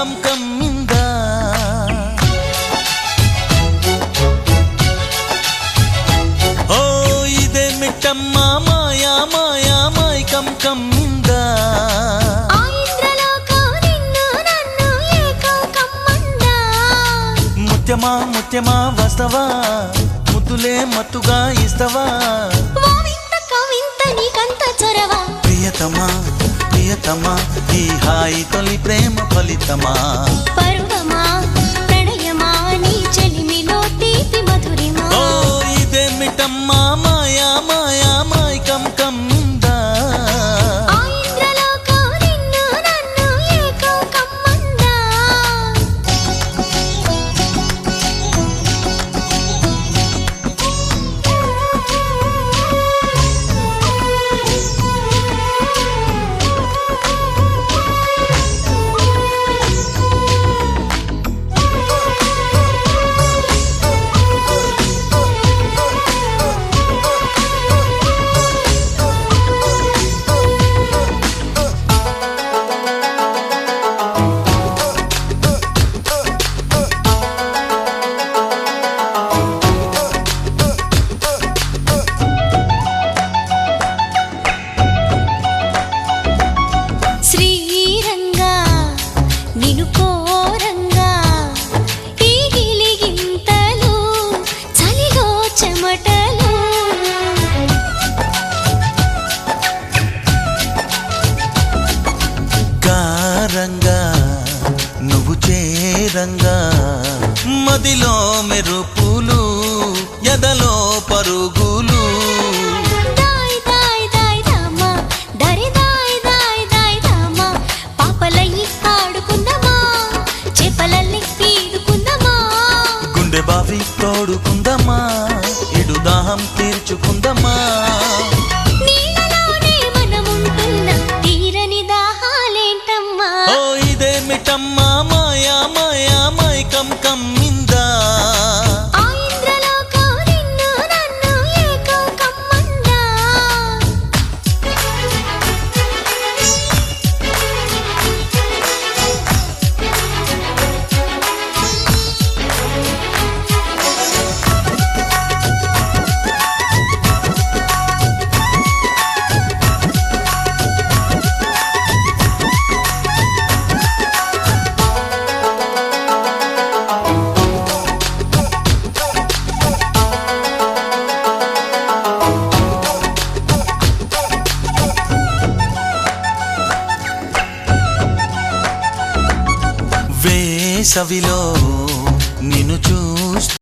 come కమ్మిందా ఓ ఇదే మిట్టమ్మా మాయా మాయా మైకం కమ్మిందా ముత్యమా ముత్యమా వస్తవా ముద్దులే మత్తుగా ఇస్తవా ప్రియతమా ప్రియతమా ఈ హాయి తొలి ప్రేమ ఫలితమా పరువమా ప్రణయమా నీ చెలిమిలో తీపి మధురిమా ఓ ఇదే మిట్టమ్మా మాయా మాయా మైకం కమ్మిందా రంగా నువ్వు చేరంగా మదిలో మెరుపులు ఎదలో పరుగులు గుండె బావి తోడుకుందమ్మా ఇడు దాహం తీర్చుకుందమ్మా మిట్టమ్మా మాయా మాయా మైకం కమ్మిందా వేసవిలో నిన్ను చూస్తూ